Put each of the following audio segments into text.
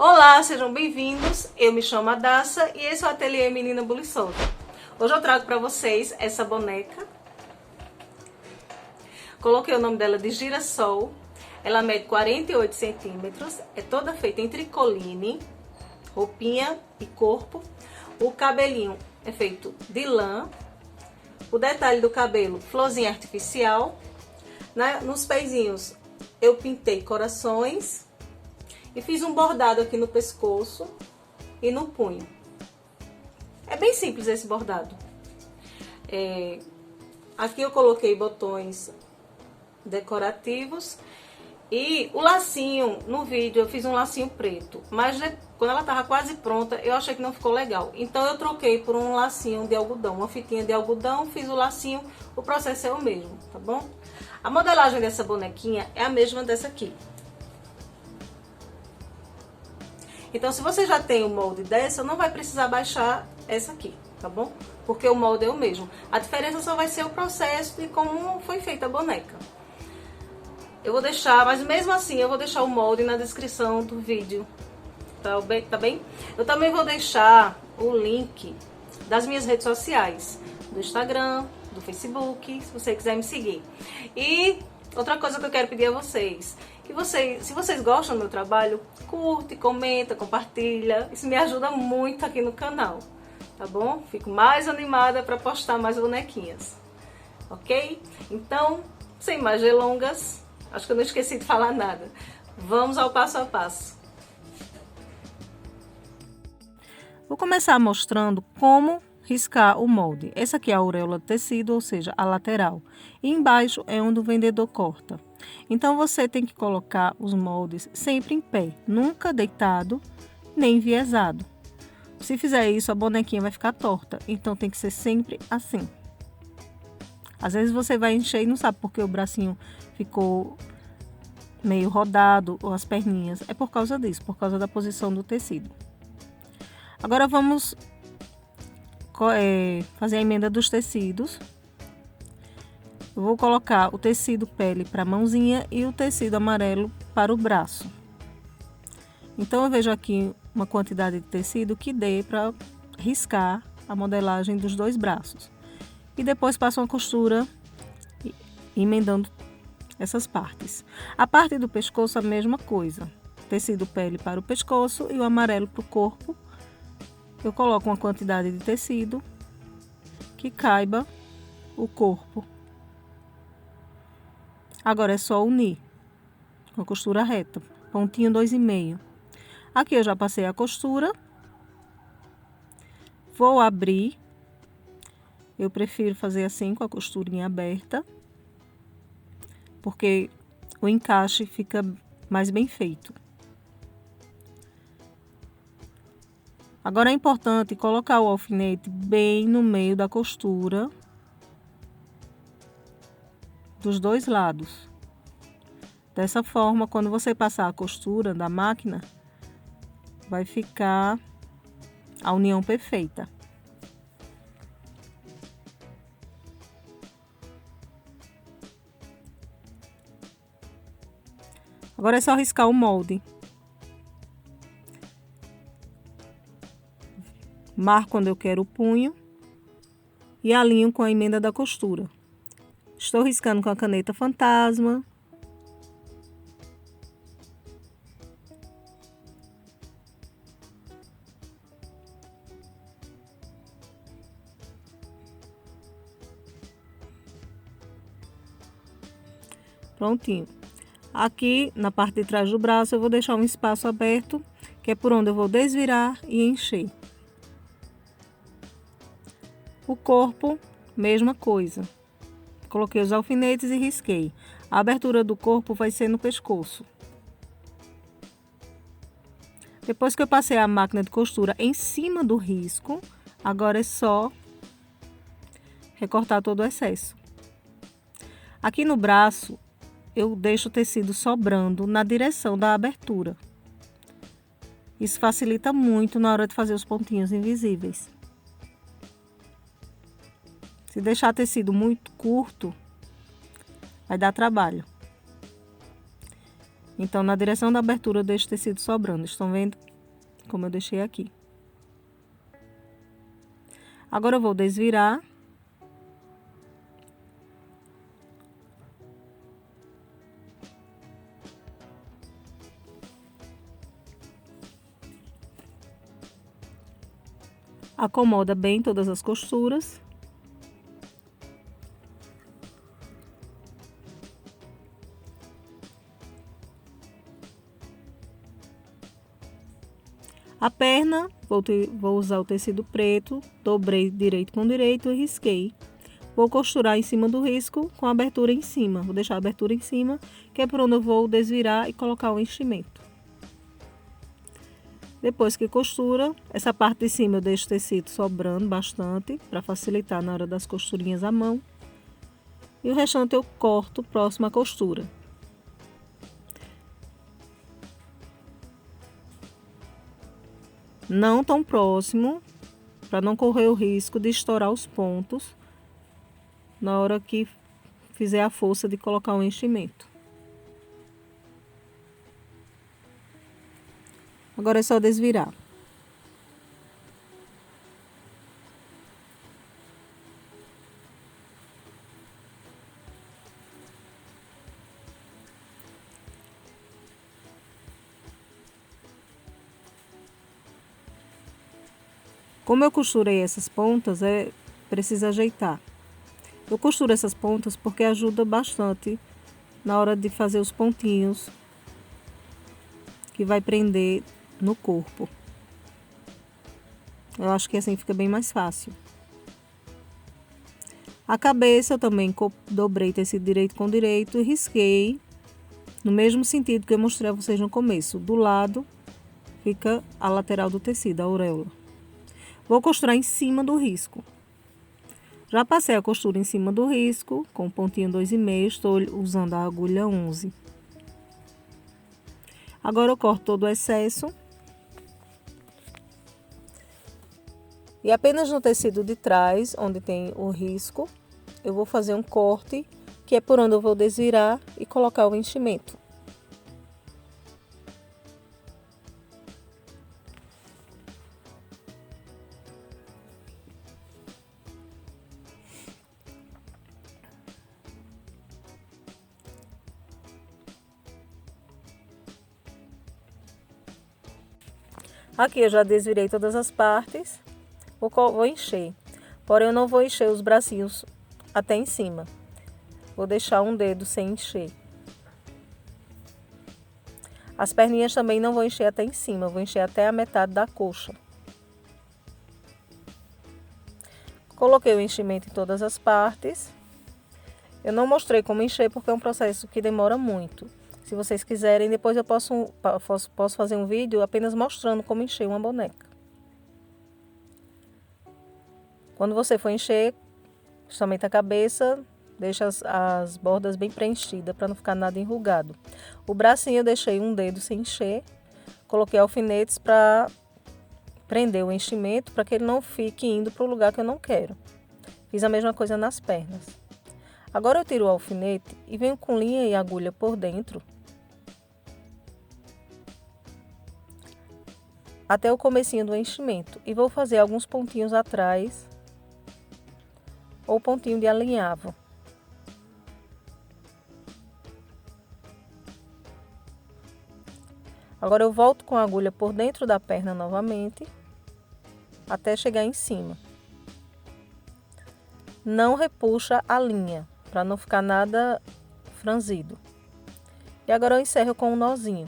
Olá, sejam bem-vindos. Eu me chamo Adassa e esse é o Ateliê Menina Buliçosa. Hoje eu trago para vocês essa boneca. Coloquei o nome dela de Girassol. Ela mede 48 centímetros, é toda feita em tricoline, roupinha e corpo. O cabelinho é feito de lã. O detalhe do cabelo, florzinha artificial. Nos pezinhos eu pintei corações e fiz um bordado aqui no pescoço e no punho. É bem simples esse bordado. Aqui eu coloquei botões decorativos e o lacinho, no vídeo eu fiz um lacinho preto, mas quando ela tava quase pronta eu achei que não ficou legal, então eu troquei por um lacinho de algodão, uma fitinha de algodão, fiz o lacinho, o processo é o mesmo, tá bom? A modelagem dessa bonequinha é a mesma dessa aqui. Então, se você já tem o molde dessa, não vai precisar baixar essa aqui, tá bom? Porque o molde é o mesmo. A diferença só vai ser o processo de como foi feita a boneca. Eu vou deixar, mas mesmo assim, eu vou deixar o molde na descrição do vídeo, tá bem? Eu também vou deixar o link das minhas redes sociais, do Instagram, do Facebook, se você quiser me seguir. E outra coisa que eu quero pedir a vocês, se vocês gostam do meu trabalho, curte, comenta, compartilha. Isso me ajuda muito aqui no canal, tá bom? Fico mais animada para postar mais bonequinhas, ok? Então, sem mais delongas, acho que eu não esqueci de falar nada. Vamos ao passo a passo. Vou começar mostrando como riscar o molde. Essa aqui é a auréola do tecido, ou seja, a lateral. E embaixo é onde o vendedor corta. Então, você tem que colocar os moldes sempre em pé, nunca deitado, nem enviesado. Se fizer isso, a bonequinha vai ficar torta, então tem que ser sempre assim. Às vezes você vai encher e não sabe porque o bracinho ficou meio rodado, ou as perninhas. É por causa disso, por causa da posição do tecido. Agora vamos fazer a emenda dos tecidos. Eu vou colocar o tecido pele para a mãozinha e o tecido amarelo para o braço. Então eu vejo aqui uma quantidade de tecido que dê para riscar a modelagem dos dois braços. E depois passo uma costura emendando essas partes. A parte do pescoço a mesma coisa. Tecido pele para o pescoço e o amarelo para o corpo. Eu coloco uma quantidade de tecido que caiba o corpo. Agora é só unir com a costura reta, pontinho 2,5. Aqui eu já passei a costura. Vou abrir. Eu prefiro fazer assim, com a costurinha aberta, porque o encaixe fica mais bem feito. Agora é importante colocar o alfinete bem no meio da costura dos dois lados. Dessa forma, quando você passar a costura da máquina, vai ficar a união perfeita. Agora é só riscar o molde. Marco onde eu quero o punho e alinho com a emenda da costura. Estou riscando com a caneta fantasma. Prontinho. Aqui na parte de trás do braço eu vou deixar um espaço aberto, que é por onde eu vou desvirar e encher. O corpo, mesma coisa. Coloquei os alfinetes e risquei. A abertura do corpo vai ser no pescoço. Depois que eu passei a máquina de costura em cima do risco, agora é só recortar todo o excesso. Aqui no braço, eu deixo o tecido sobrando na direção da abertura. Isso facilita muito na hora de fazer os pontinhos invisíveis. Se deixar tecido muito curto, vai dar trabalho. Então, na direção da abertura eu deixo o tecido sobrando. Estão vendo? como eu deixei aqui. Agora eu vou desvirar. Acomoda bem todas as costuras. A perna, vou usar o tecido preto, dobrei direito com direito e risquei. Vou costurar em cima do risco com a abertura em cima. Vou deixar a abertura em cima, que é por onde eu vou desvirar e colocar o enchimento. Depois que costura, essa parte de cima eu deixo o tecido sobrando bastante, para facilitar na hora das costurinhas à mão. E o restante eu corto próximo à costura. Não tão próximo, para não correr o risco de estourar os pontos na hora que fizer a força de colocar o enchimento. Agora é só desvirar. Como eu costurei essas pontas, preciso ajeitar. Eu costuro essas pontas porque ajuda bastante na hora de fazer os pontinhos que vai prender no corpo. Eu acho que assim fica bem mais fácil. A cabeça eu também dobrei tecido direito com direito e risquei no mesmo sentido que eu mostrei a vocês no começo. Do lado fica a lateral do tecido, a auréola. Vou costurar em cima do risco. Já passei a costura em cima do risco, com o pontinho 2,5, estou usando a agulha 11. Agora eu corto todo o excesso. E apenas no tecido de trás, onde tem o risco, eu vou fazer um corte, que é por onde eu vou desvirar e colocar o enchimento. Aqui eu já desvirei todas as partes, vou encher. Porém eu não vou encher os bracinhos até em cima. Vou deixar um dedo sem encher. As perninhas também não vou encher até em cima, vou encher até a metade da coxa. Coloquei o enchimento em todas as partes. Eu não mostrei como encher porque é um processo que demora muito. Se vocês quiserem, depois eu posso fazer um vídeo apenas mostrando como encher uma boneca. Quando você for encher, somente a cabeça, deixa as bordas bem preenchidas para não ficar nada enrugado. O bracinho eu deixei um dedo sem encher, coloquei alfinetes para prender o enchimento para que ele não fique indo para o lugar que eu não quero. Fiz a mesma coisa nas pernas. Agora eu tiro o alfinete e venho com linha e agulha por dentro até o comecinho do enchimento e vou fazer alguns pontinhos atrás ou pontinho de alinhavo. Agora eu volto com a agulha por dentro da perna novamente até chegar em cima. Não repuxa a linha para não ficar nada franzido. E agora eu encerro com um nozinho.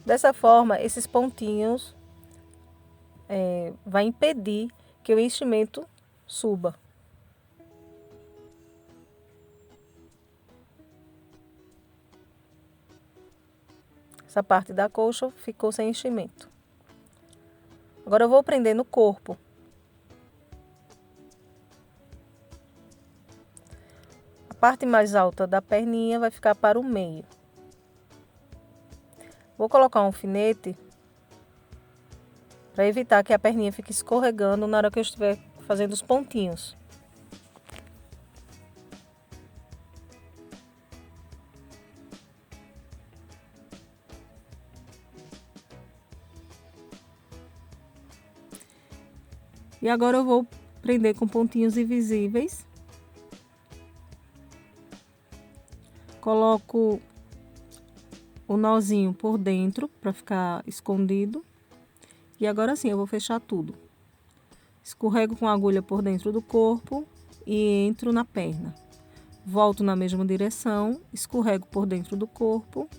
Dessa forma, esses pontinhos vai impedir que o enchimento suba. Essa parte da coxa ficou sem enchimento. Agora eu vou prender no corpo. A parte mais alta da perninha vai ficar para o meio. Vou colocar um alfinete para evitar que a perninha fique escorregando na hora que eu estiver fazendo os pontinhos. E agora eu vou prender com pontinhos invisíveis. Coloco o nozinho por dentro para ficar escondido. E agora sim eu vou fechar tudo. Escorrego com a agulha por dentro do corpo e entro na perna. Volto na mesma direção, escorrego por dentro do corpo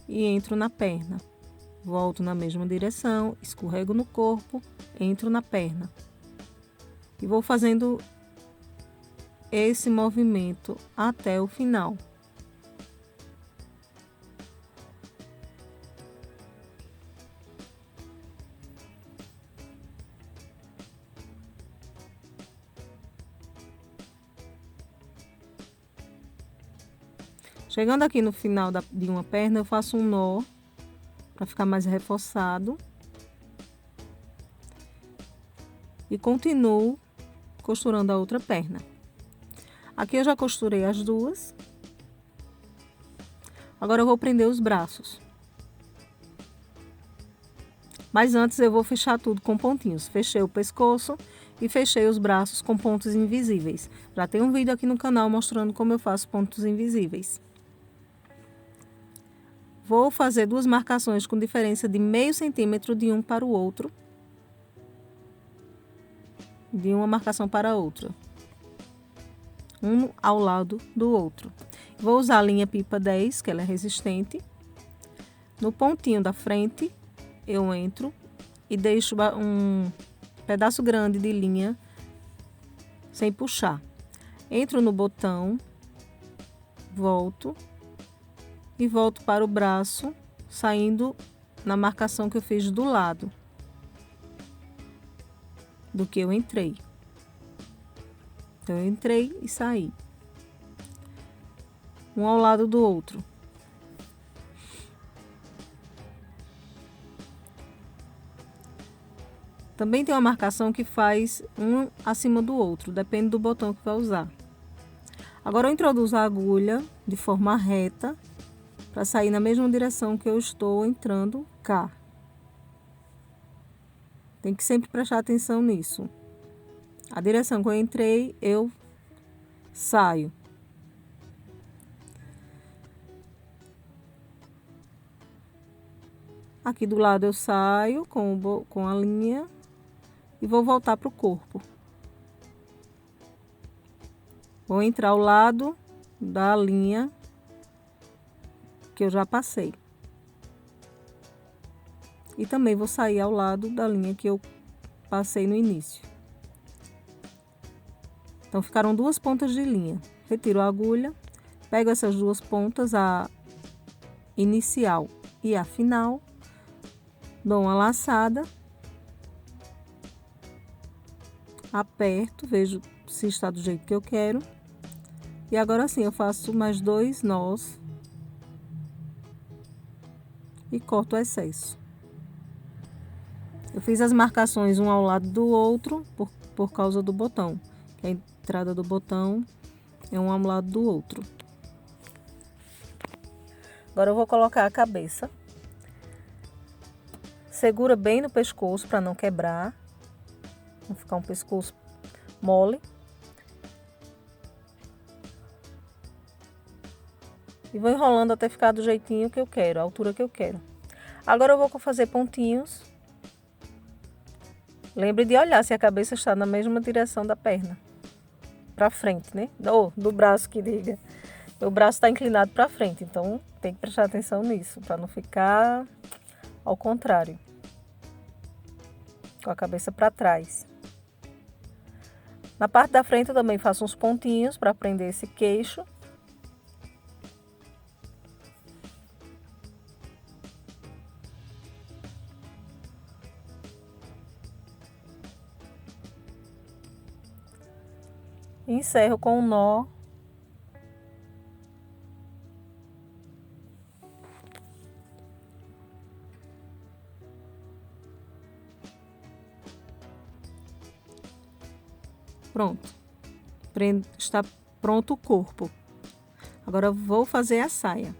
e entro na perna. Volto na mesma direção, escorrego no corpo, entro na perna. E vou fazendo esse movimento até o final. Chegando aqui no final de uma perna, eu faço um nó para ficar mais reforçado. E continuo costurando a outra perna. Aqui eu já costurei as duas. Agora eu vou prender os braços. Mas antes eu vou fechar tudo com pontinhos. Fechei o pescoço e fechei os braços com pontos invisíveis. Já tem um vídeo aqui no canal mostrando como eu faço pontos invisíveis. Vou fazer duas marcações com diferença de meio centímetro de um para o outro. De uma marcação para a outra. Um ao lado do outro. Vou usar a linha pipa 10, que ela é resistente. No pontinho da frente, eu entro e deixo um pedaço grande de linha sem puxar. Entro no botão, volto e volto para o braço, saindo na marcação que eu fiz do lado do que eu entrei. Então, eu entrei e saí. Um ao lado do outro. Também tem uma marcação que faz um acima do outro, depende do botão que vai usar. Agora eu introduzo a agulha de forma reta para sair na mesma direção que eu estou entrando cá. Tem que sempre prestar atenção nisso. A direção que eu entrei, eu saio. Aqui do lado eu saio com a linha e vou voltar para o corpo. Vou entrar ao lado da linha que eu já passei. E também vou sair ao lado da linha que eu passei no início. Então, ficaram duas pontas de linha. Retiro a agulha, pego essas duas pontas, a inicial e a final, dou uma laçada, aperto, vejo se está do jeito que eu quero. E agora sim, eu faço mais 2 nós e corto o excesso. Eu fiz as marcações um ao lado do outro por causa do botão. Que a entrada do botão é um ao lado do outro. Agora eu vou colocar a cabeça. Segura bem no pescoço para não quebrar. Não ficar um pescoço mole. E vou enrolando até ficar do jeitinho que eu quero, a altura que eu quero. Agora eu vou fazer pontinhos. Lembre de olhar se a cabeça está na mesma direção da perna. Para frente, né? Ou do braço, que diga. O braço está inclinado para frente, então tem que prestar atenção nisso, para não ficar ao contrário. Com a cabeça para trás. Na parte da frente eu também faço uns pontinhos para prender esse queixo. E encerro com um nó. Pronto. Está pronto o corpo. Agora eu vou fazer a saia.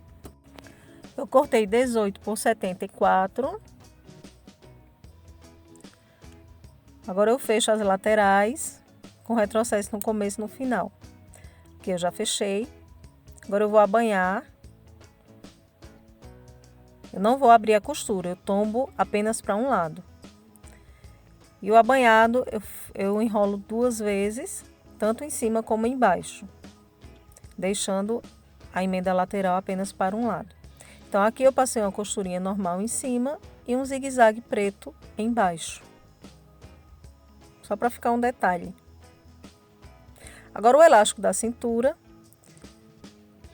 Eu cortei 18 por 74. Agora eu fecho as laterais com retrocesso no começo e no final. Aqui eu já fechei. Agora eu vou abanhar. Eu não vou abrir a costura, eu tombo apenas para um lado. E o abanhado eu enrolo 2 vezes, tanto em cima como embaixo, deixando a emenda lateral apenas para um lado. Então aqui eu passei uma costurinha normal em cima e um zigue-zague preto embaixo. Só para ficar um detalhe. Agora o elástico da cintura,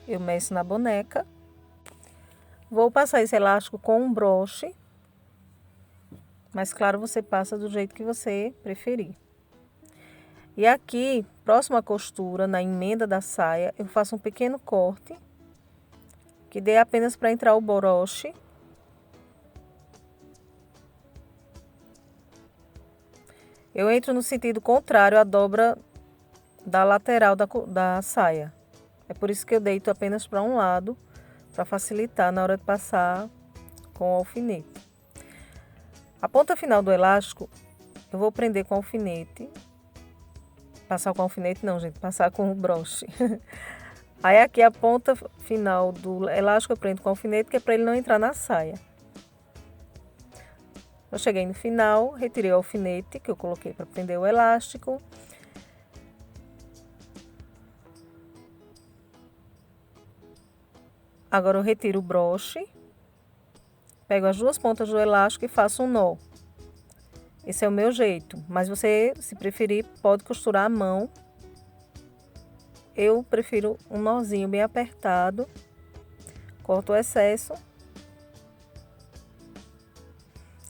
eu meço na boneca. Vou passar esse elástico com um broche, mas claro, você passa do jeito que você preferir. E aqui, próximo à costura, na emenda da saia, eu faço um pequeno corte, que dê apenas para entrar o broche. Eu entro no sentido contrário à dobra da lateral da saia. É por isso que eu deito apenas para um lado, para facilitar na hora de passar com o alfinete. A ponta final do elástico eu vou prender com alfinete. Passar com alfinete não, gente, passar com o broche. Aí aqui a ponta final do elástico eu prendo com alfinete, que é para ele não entrar na saia. Eu cheguei no final, retirei o alfinete que eu coloquei para prender o elástico. Agora eu retiro o broche, pego as 2 pontas do elástico e faço um nó. Esse é o meu jeito, mas você, se preferir, pode costurar à mão. Eu prefiro um nozinho bem apertado, corto o excesso.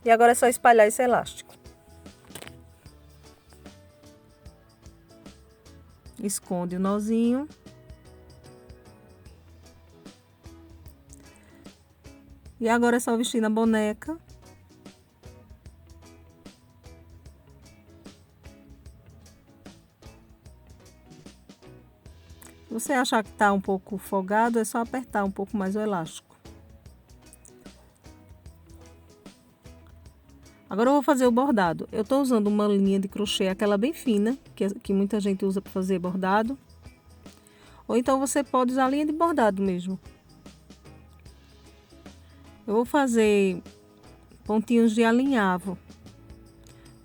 E agora é só espalhar esse elástico. Esconde o nozinho. E agora é só vestir na boneca. Se você achar que está um pouco folgado, é só apertar um pouco mais o elástico. Agora eu vou fazer o bordado. Eu estou usando uma linha de crochê, aquela bem fina, que muita gente usa para fazer bordado. Ou então você pode usar a linha de bordado mesmo. Eu vou fazer pontinhos de alinhavo.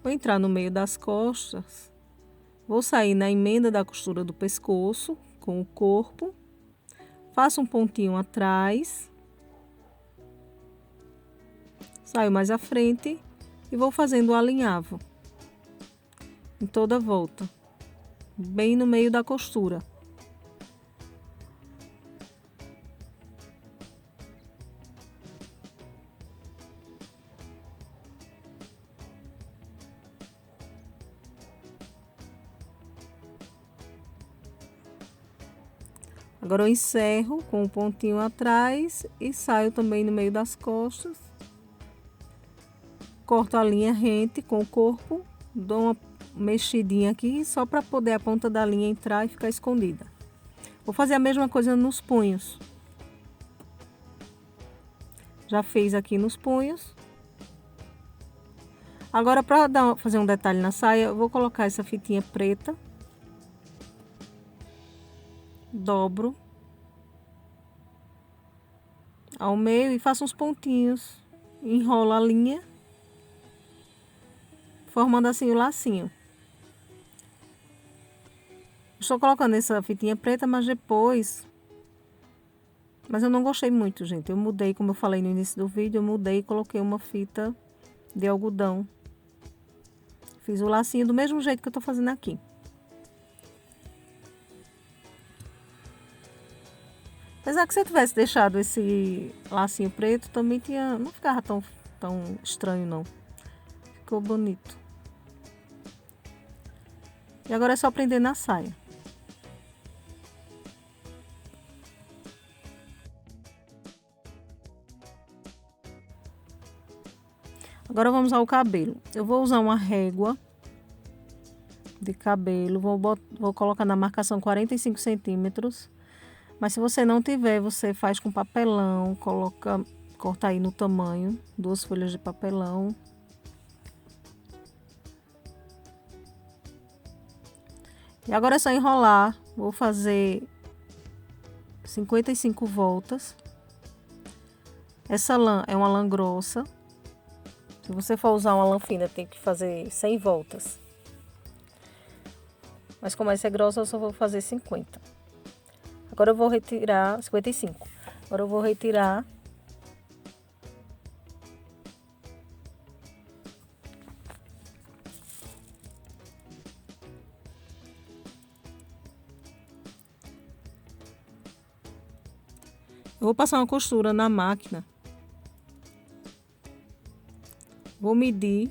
Vou entrar no meio das costas. Vou sair na emenda da costura do pescoço com o corpo. Faço um pontinho atrás. Saio mais à frente e vou fazendo o alinhavo em toda a volta, bem no meio da costura. Agora eu encerro com um pontinho atrás e saio também no meio das costas. Corto a linha rente com o corpo, dou uma mexidinha aqui só para poder a ponta da linha entrar e ficar escondida. Vou fazer a mesma coisa nos punhos. Já fiz aqui nos punhos. Agora, para fazer um detalhe na saia, eu vou colocar essa fitinha preta. Dobro ao meio e faço uns pontinhos. Enrolo a linha, formando assim o lacinho. Estou colocando essa fitinha preta, mas depois... Mas eu não gostei muito, gente. Eu mudei, como eu falei no início do vídeo, eu mudei e coloquei uma fita de algodão. Fiz o lacinho do mesmo jeito que eu tô fazendo aqui. Apesar que se eu tivesse deixado esse lacinho preto, também não ficava tão estranho, não. Ficou bonito. E agora é só prender na saia. Agora vamos ao cabelo. Eu vou usar uma régua de cabelo. Vou colocar na marcação 45 centímetros. Mas se você não tiver, você faz com papelão. Corta aí no tamanho. 2 folhas de papelão. E agora é só enrolar. Vou fazer 55 voltas. Essa lã é uma lã grossa. Se você for usar uma lã fina, tem que fazer 100 voltas. Mas como essa é grossa, eu só vou fazer 50. Agora eu vou retirar 55. Agora eu vou retirar eu vou passar uma costura na máquina. Vou medir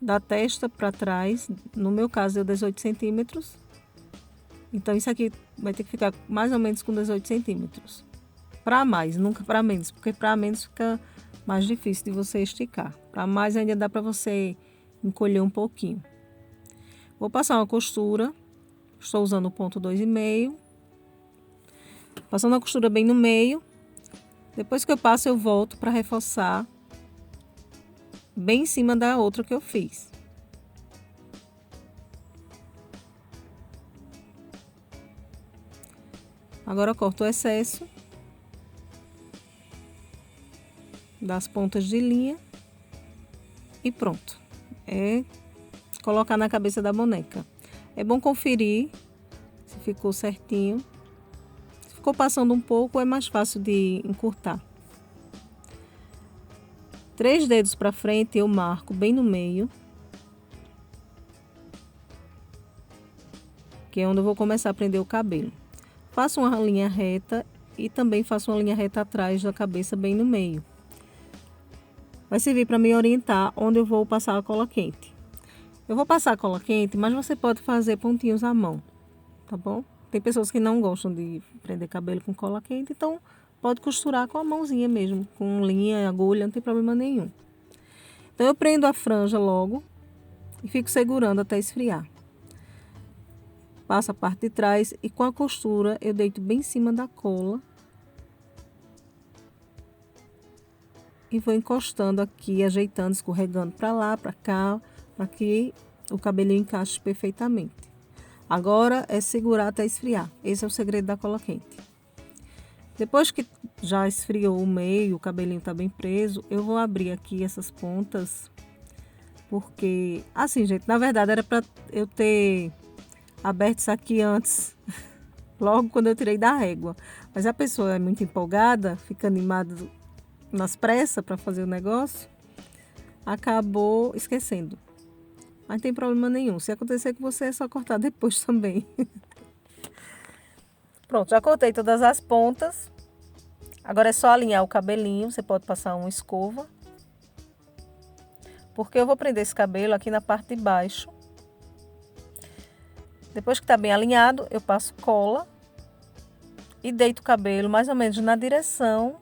da testa para trás. No meu caso, deu 18 centímetros. Então, isso aqui vai ter que ficar mais ou menos com 18 centímetros. Para mais, nunca para menos, porque para menos fica mais difícil de você esticar. Para mais ainda dá para você encolher um pouquinho. Vou passar uma costura. Estou usando o ponto 2,5. Passando a costura bem no meio. Depois que eu passo, eu volto para reforçar bem em cima da outra que eu fiz. Agora eu corto o excesso das pontas de linha e pronto. É colocar na cabeça da boneca. É bom conferir se ficou certinho. Se ficou passando um pouco, é mais fácil de encurtar. 3 dedos para frente eu marco bem no meio, que é onde eu vou começar a prender o cabelo. Faço uma linha reta e também faço uma linha reta atrás da cabeça bem no meio. Vai servir para me orientar onde eu vou passar a cola quente. Eu vou passar a cola quente, mas você pode fazer pontinhos à mão, tá bom? Tem pessoas que não gostam de prender cabelo com cola quente, então pode costurar com a mãozinha mesmo, com linha, agulha, não tem problema nenhum. Então eu prendo a franja logo e fico segurando até esfriar. Passo a parte de trás e com a costura eu deito bem em cima da cola. E vou encostando aqui, ajeitando, escorregando para lá, para cá, para que o cabelinho encaixe perfeitamente. Agora é segurar até esfriar. Esse é o segredo da cola quente. Depois que já esfriou o meio, o cabelinho tá bem preso, eu vou abrir aqui essas pontas. Porque, assim, gente, na verdade era para eu ter aberto isso aqui antes, logo quando eu tirei da régua. Mas a pessoa é muito empolgada, fica animada nas pressas para fazer o negócio, acabou esquecendo. Mas não tem problema nenhum. Se acontecer com você, é só cortar depois também. Pronto, já cortei todas as pontas. Agora é só alinhar o cabelinho. Você pode passar uma escova. Porque eu vou prender esse cabelo aqui na parte de baixo. Depois que está bem alinhado, eu passo cola. E deito o cabelo mais ou menos na direção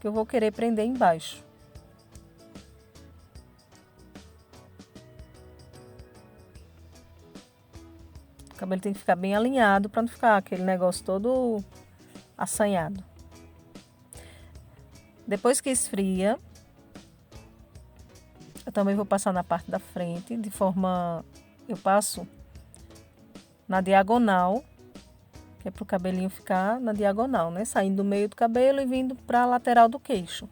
que eu vou querer prender embaixo. O cabelo tem que ficar bem alinhado para não ficar aquele negócio todo assanhado. Depois que esfria, eu também vou passar na parte da frente, de forma... Eu passo na diagonal, que é para o cabelinho ficar na diagonal, né? Saindo do meio do cabelo e vindo para a lateral do queixo.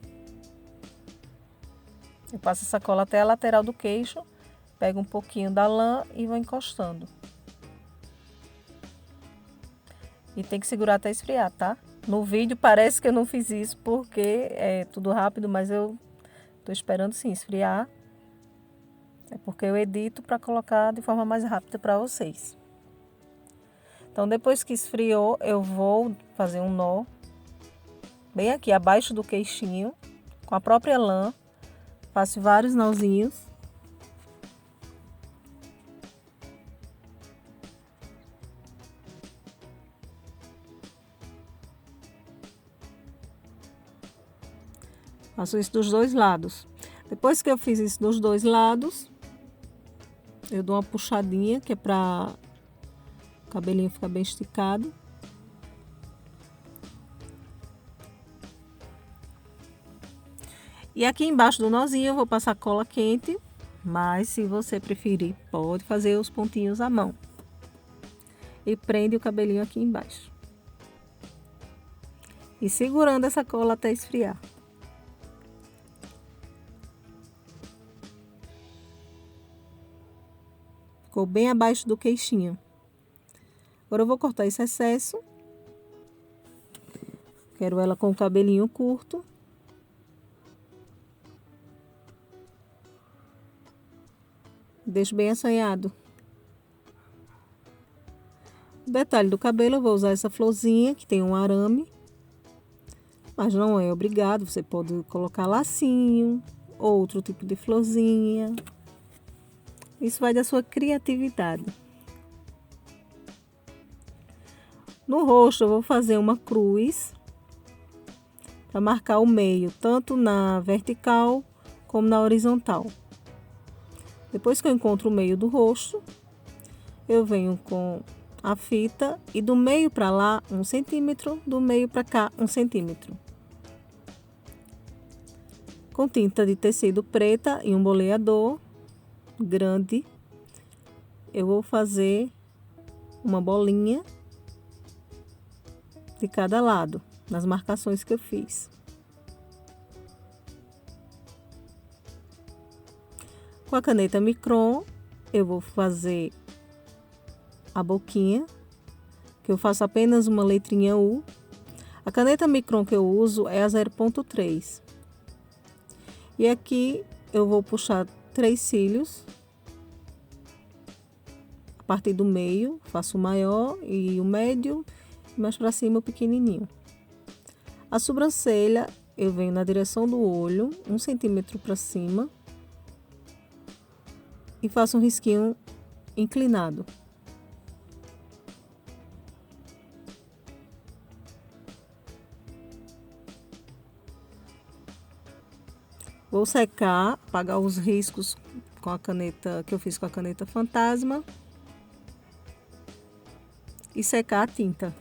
Eu passo essa cola até a lateral do queixo, pego um pouquinho da lã e vou encostando. E tem que segurar até esfriar, tá? No vídeo parece que eu não fiz isso porque é tudo rápido, mas eu tô esperando sim esfriar. É porque eu edito para colocar de forma mais rápida para vocês. Então, depois que esfriou, eu vou fazer um nó bem aqui abaixo do queixinho, com a própria lã. Faço vários nozinhos. Faço isso dos dois lados. Depois que eu fiz isso dos dois lados, eu dou uma puxadinha, que é para o cabelinho ficar bem esticado. E aqui embaixo do nozinho eu vou passar cola quente mas se você preferir, pode fazer os pontinhos à mão. E prende o cabelinho aqui embaixo. E segurando essa cola até esfriar. Ficou bem abaixo do queixinho. Agora eu vou cortar esse excesso. Quero ela com o cabelinho curto. Deixo bem assanhado. O detalhe do cabelo, eu vou usar essa florzinha que tem um arame. Mas não é obrigado, você pode colocar lacinho, outro tipo de florzinha. Isso vai da sua criatividade. No rosto eu vou fazer uma cruz para marcar o meio, tanto na vertical como na horizontal. Depois que eu encontro o meio do rosto, eu venho com a fita e do meio para lá 1 centímetro, do meio para cá 1 centímetro. Com tinta de tecido preta e um boleador grande, eu vou fazer uma bolinha de cada lado, nas marcações que eu fiz. Com a caneta Micron, eu vou fazer a boquinha, que eu faço apenas uma letrinha U. A caneta Micron que eu uso é a 0.3. E aqui eu vou puxar 3 cílios. A partir do meio, faço o maior e o médio, e mais para cima o pequenininho. A sobrancelha, eu venho na direção do olho, 1 centímetro para cima. E faço um risquinho inclinado. Vou secar, apagar os riscos com a caneta que eu fiz com a caneta Fantasma. E secar a tinta.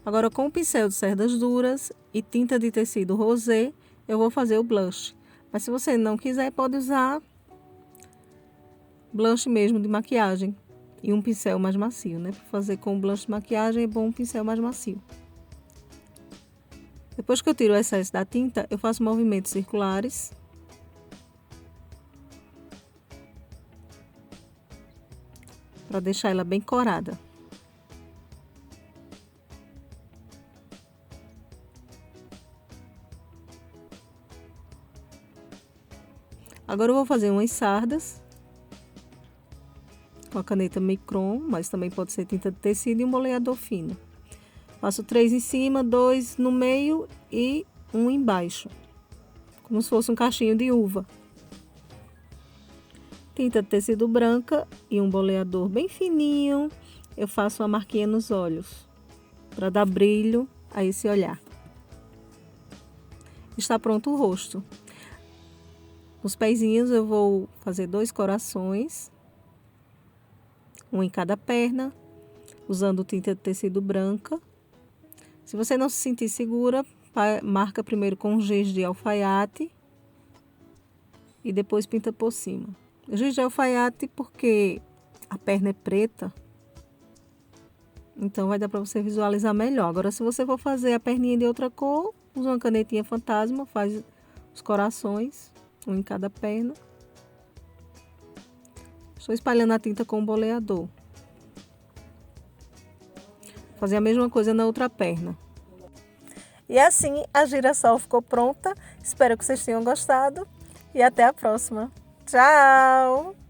Agora, com o pincel de cerdas duras e tinta de tecido rosé, eu vou fazer o blush. Mas se você não quiser, pode usar blush mesmo de maquiagem e um pincel mais macio, né? Para fazer com blush de maquiagem é bom um pincel mais macio. Depois que eu tiro o excesso da tinta, eu faço movimentos circulares. Para deixar ela bem corada. Agora eu vou fazer umas sardas com a caneta Micron, mas também pode ser tinta de tecido e um boleador fino. Faço 3 em cima, 2 no meio e 1 embaixo, como se fosse um cachinho de uva. Tinta de tecido branca e um boleador bem fininho, eu faço uma marquinha nos olhos, para dar brilho a esse olhar. Está pronto o rosto. Nos pezinhos eu vou fazer 2 corações, um em cada perna, usando tinta de tecido branca. Se você não se sentir segura, marca primeiro com giz de alfaiate e depois pinta por cima. Giz de alfaiate porque a perna é preta, então vai dar para você visualizar melhor. Agora, se você for fazer a perninha de outra cor, usa uma canetinha Fantasma, faz os corações, um em cada perna. Estou espalhando a tinta com o boleador. Vou fazer a mesma coisa na outra perna. E assim a girassol ficou pronta. Espero que vocês tenham gostado e até a próxima. Tchau!